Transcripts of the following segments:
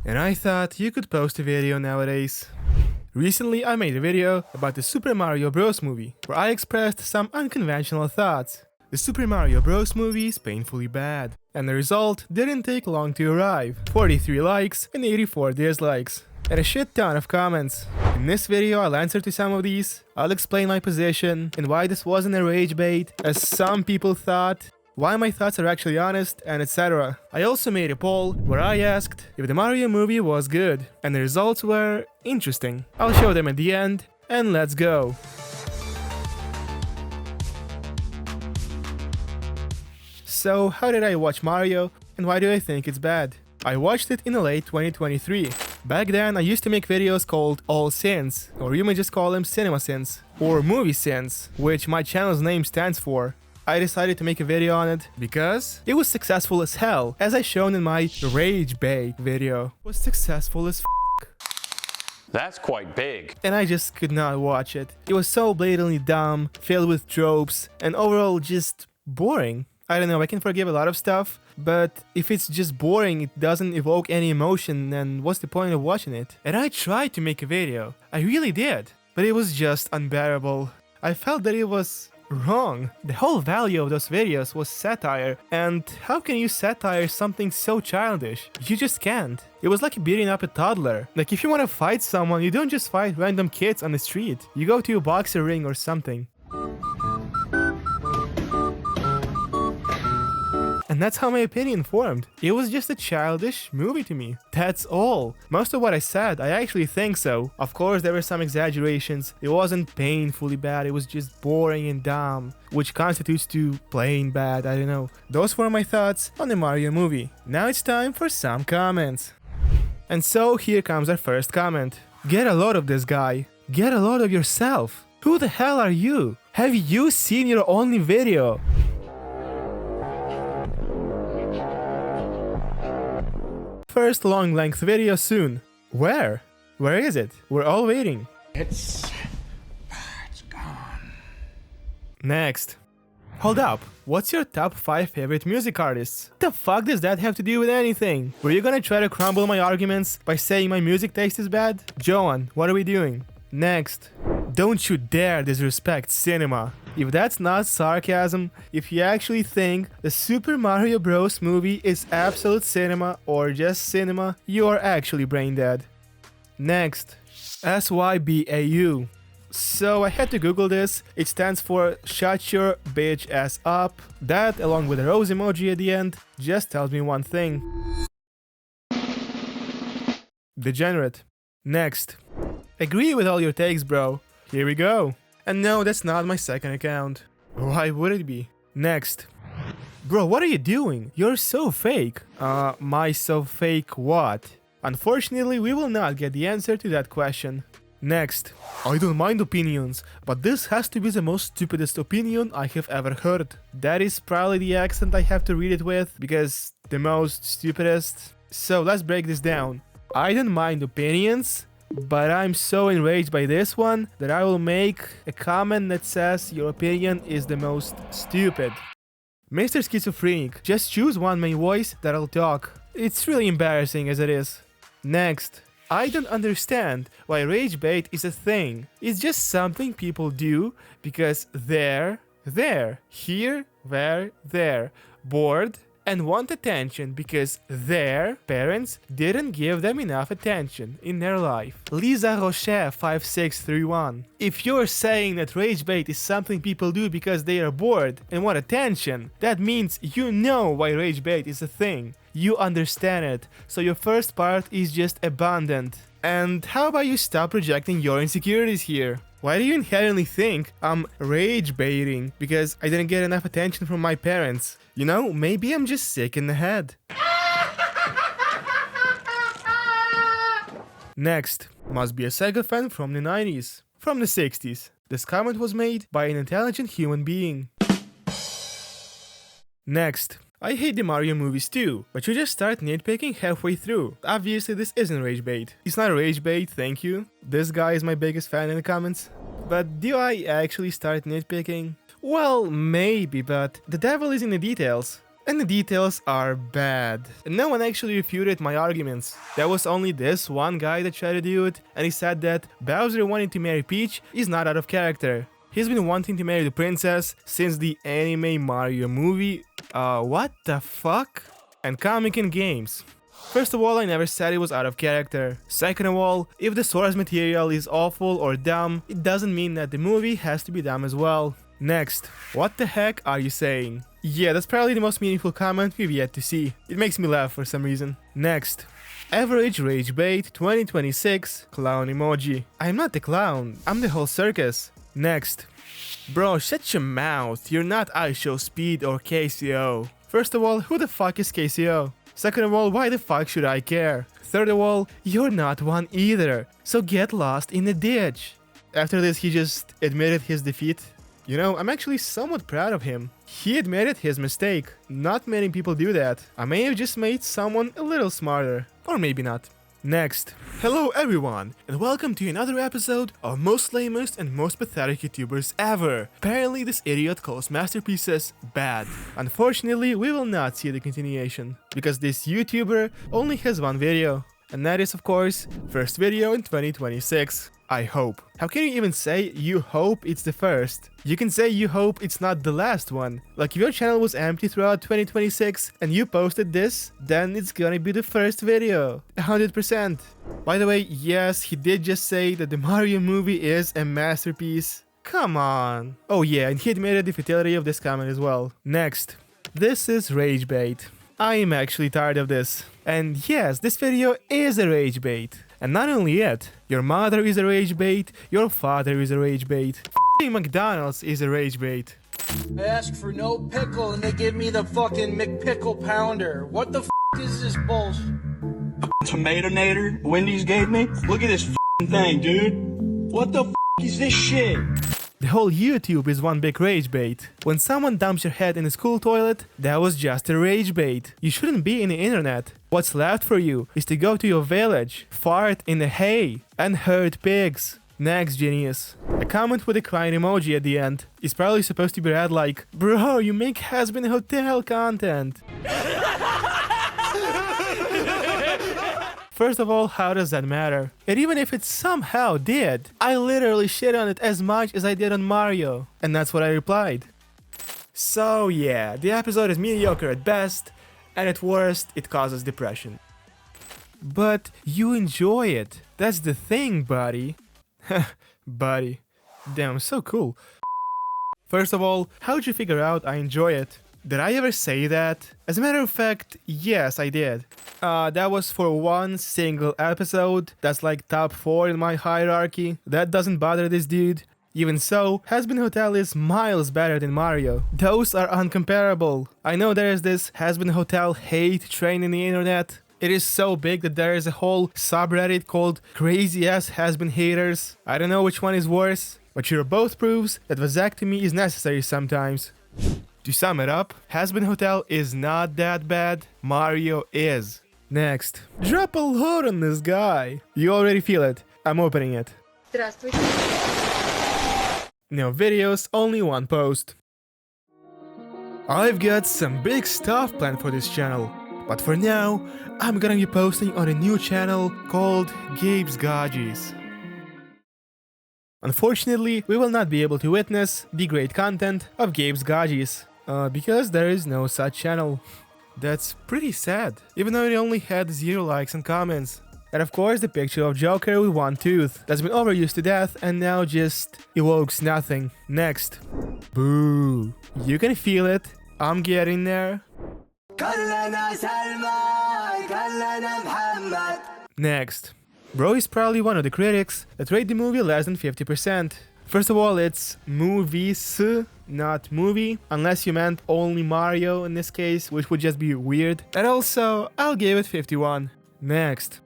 and I thought you could post a video nowadays. Recently I made a video about the Super Mario Bros. Movie, where I expressed some unconventional thoughts. The Super Mario Bros. Movie is painfully bad, and the result didn't take long to arrive. 43 likes and 84 dislikes, and a shit ton of comments. In this video I'll answer to some of these, I'll explain my position, and why this wasn't a rage bait, as some people thought, why my thoughts are actually honest, and etc. I also made a poll where I asked if the Mario movie was good, and the results were interesting. I'll show them at the end, and let's go. So, how did I watch Mario, and why do I think it's bad? I watched it in the late 2023. Back then I used to make videos called All Sins, or you may just call them Cinema Sins, or Movie Sins, which my channel's name stands for. I decided to make a video on it because it was successful as hell, as I shown in my Rage Bait video. It was successful as That's quite big. and I just could not watch it. It was so blatantly dumb, filled with tropes, and overall just boring. I don't know, I can forgive a lot of stuff, but if it's just boring, it doesn't evoke any emotion, then what's the point of watching it? And I tried to make a video, I really did, but it was just unbearable. I felt that it was wrong. The whole value of those videos was satire, and how can you satire something so childish? You just can't. It was like beating up a toddler. Like if you want to fight someone, you don't just fight random kids on the street. You go to a boxer ring or something. And that's how my opinion formed. It was just a childish movie to me. That's all. Most of what I said, I actually think so. Of course, there were some exaggerations. It wasn't painfully bad, it was just boring and dumb, which constitutes to plain bad, I don't know. Those were my thoughts on the Mario movie. Now it's time for some comments. And so here comes our first comment. Get a load of this guy. Get a load of yourself. Who the hell are you? Have you seen your only video? First long-length video soon. Where? Where is it? We're all waiting. It's gone. Next. Hold up. What's your top 5 favorite music artists? The fuck does that have to do with anything? Were you gonna try to crumble my arguments by saying my music taste is bad? Joan, what are we doing? Next. Don't you dare disrespect cinema. If that's not sarcasm, if you actually think the Super Mario Bros. Movie is absolute cinema or just cinema, you are actually brain dead. Next. SYBAU. So I had to Google this. It stands for Shut Your Bitch Ass Up. That, along with a rose emoji at the end, just tells me one thing. Degenerate. Next. Agree with all your takes, bro. Here we go. And no, that's not my second account. Why would it be? Next. Bro, what are you doing? You're so fake. My so fake what? Unfortunately, we will not get the answer to that question. Next. I don't mind opinions, but this has to be the most stupidest opinion I have ever heard. That is probably the accent I have to read it with, because the most stupidest. So let's break this down. I don't mind opinions, but I'm so enraged by this one that I will make a comment that says your opinion is the most stupid. Mr. Schizophrenic, just choose one main voice that'll talk. It's really embarrassing as it is. Next. I don't understand why rage bait is a thing. It's just something people do because they're here, where, there, bored, and want attention because their parents didn't give them enough attention in their life. Lisa Rocher 5631. If you're saying that rage bait is something people do because they are bored and want attention, that means you know why rage bait is a thing. You understand it, so your first part is just abundant. And how about you stop projecting your insecurities here? Why do you inherently think I'm rage baiting because I didn't get enough attention from my parents? You know, maybe I'm just sick in the head. Next, must be a Sega fan from the 90s, from the 60s. This comment was made by an intelligent human being. Next, I hate the Mario movies too, but you just start nitpicking halfway through. Obviously this isn't rage bait. It's not rage bait, thank you. This guy is my biggest fan in the comments. But do I actually start nitpicking? Well, maybe, but the devil is in the details. and the details are bad. And no one actually refuted my arguments. There was only this one guy that tried to do it, and he said that Bowser wanting to marry Peach is not out of character. He's been wanting to marry the princess since the anime Mario movie, what the fuck? And comic and games. First of all, I never said it was out of character. Second of all, if the source material is awful or dumb, it doesn't mean that the movie has to be dumb as well. Next, what the heck are you saying? Yeah, that's probably the most meaningful comment we've yet to see. It makes me laugh for some reason. Next, average rage bait 2026 clown emoji. I'm not the clown, I'm the whole circus. Next, bro, shut your mouth, you're not IShowSpeed or KCO. First of all, who the fuck is KCO? Second of all, why the fuck should I care? Third of all, you're not one either, so get lost in the ditch. After this, he just admitted his defeat. You know, I'm actually somewhat proud of him. He admitted his mistake. Not many people do that. I may have just made someone a little smarter. Or maybe not. Next. Hello everyone, and welcome to another episode of Most Lamest and Most Pathetic YouTubers Ever. Apparently this idiot calls masterpieces bad. Unfortunately, we will not see the continuation, because this YouTuber only has one video. And that is, of course, first video in 2026. I hope. How can you even say you hope it's the first? You can say you hope it's not the last one. Like if your channel was empty throughout 2026 and you posted this, then it's gonna be the first video. 100%. By the way, yes, he did just say that the Mario movie is a masterpiece. Come on. Oh yeah, and he admitted the futility of this comment as well. Next. This is rage bait. I am actually tired of this. And yes, this video is a rage bait. And not only it, your mother is a rage bait, your father is a rage bait, f***ing McDonald's is a rage bait. I ask for no pickle and they give me the fucking McPickle pounder. What the f*** is this bullshit? Tomatonator Wendy's gave me? Look at this f***ing thing, dude. What the f*** is this shit? The whole YouTube is one big rage bait. When someone dumps your head in a school toilet, that was just a rage bait. You shouldn't be in the internet. What's left for you is to go to your village, fart in the hay, and hurt pigs. Next, genius. A comment with a crying emoji at the end is probably supposed to be read like, bro, you make Has-Been Hotel content. First of all, how does that matter? And even if it somehow did, I literally shit on it as much as I did on Mario. And that's what I replied. So yeah, the episode is mediocre at best, and at worst, it causes depression. But you enjoy it. That's the thing, buddy. Buddy. Damn, so cool. First of all, how'd you figure out I enjoy it? Did I ever say that? As a matter of fact, yes, I did. That was for one single episode. That's like top 4 in my hierarchy. That doesn't bother this dude. Even so, Has-Been Hotel is miles better than Mario. Those are uncomparable. I know there is this Has-Been Hotel hate train in the internet. It is so big that there is a whole subreddit called Crazy Ass Has-Been Haters. I don't know which one is worse, but you're both proves that vasectomy is necessary sometimes. To sum it up, Has-Been Hotel is not that bad, Mario is. Next. Drop a load on this guy. You already feel it. I'm opening it. Здравствуйте. No videos, only one post. I've got some big stuff planned for this channel, but for now, I'm gonna be posting on a new channel called Gabe's Gadgets. Unfortunately, we will not be able to witness the great content of Gabe's Gadgets, because there is no such channel. That's pretty sad, even though it only had 0 likes and comments. And of course the picture of Joker with one tooth that's been overused to death and now just evokes nothing. Next. Boo. You can feel it. I'm getting there. Next. Bro is probably one of the critics that rate the movie less than 50%. First of all, it's movies, not movie, unless you meant only Mario in this case, which would just be weird. And also, I'll give it 51. Next.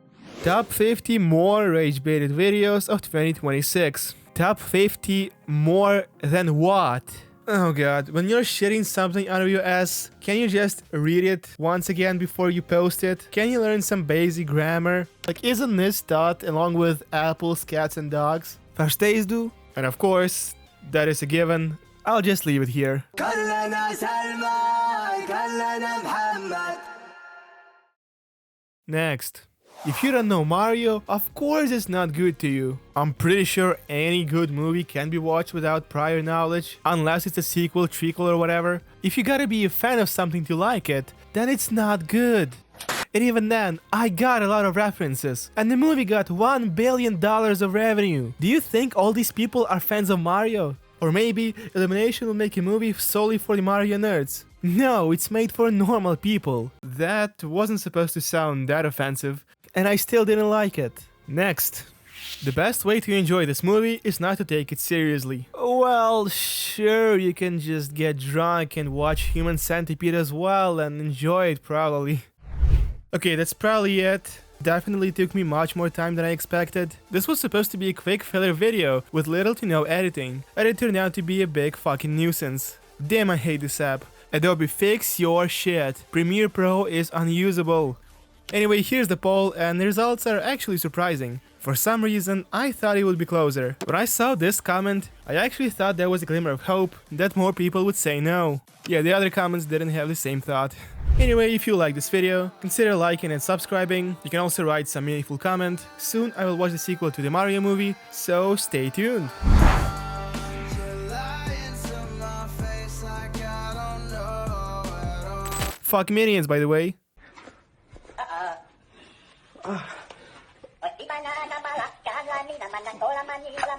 Top 50 more rage-baited videos of 2026. Top 50 more than what? Oh god, when you're shitting something out of your ass, can you just read it once again before you post it? Can you learn some basic grammar? Like, isn't this taught along with apples, cats and dogs? Verstehst du? And of course, that is a given. I'll just leave it here. Next. If you don't know Mario, of course it's not good to you. I'm pretty sure any good movie can be watched without prior knowledge, unless it's a sequel, trequel or whatever. If you gotta be a fan of something to like it, then it's not good. And even then, I got a lot of references, and the movie got $1 billion of revenue. Do you think all these people are fans of Mario? Or maybe Illumination will make a movie solely for the Mario nerds? No, it's made for normal people. That wasn't supposed to sound that offensive, and I still didn't like it. Next. The best way to enjoy this movie is not to take it seriously. Well, sure, you can just get drunk and watch Human Centipede as well and enjoy it probably. Okay, that's probably it. Definitely took me much more time than I expected. This was supposed to be a quick filler video with little to no editing, and it turned out to be a big fucking nuisance. Damn, I hate this app. Adobe, fix your shit. Premiere Pro is unusable. Anyway, here's the poll, and the results are actually surprising. For some reason, I thought it would be closer. When I saw this comment, I actually thought there was a glimmer of hope that more people would say no. Yeah, the other comments didn't have the same thought. Anyway, if you like this video, consider liking and subscribing. You can also write some meaningful comment. Soon I will watch the sequel to the Mario movie, so stay tuned. Fuck Minions, by the way. Di ba na nabalak ka, lani naman ang kola manila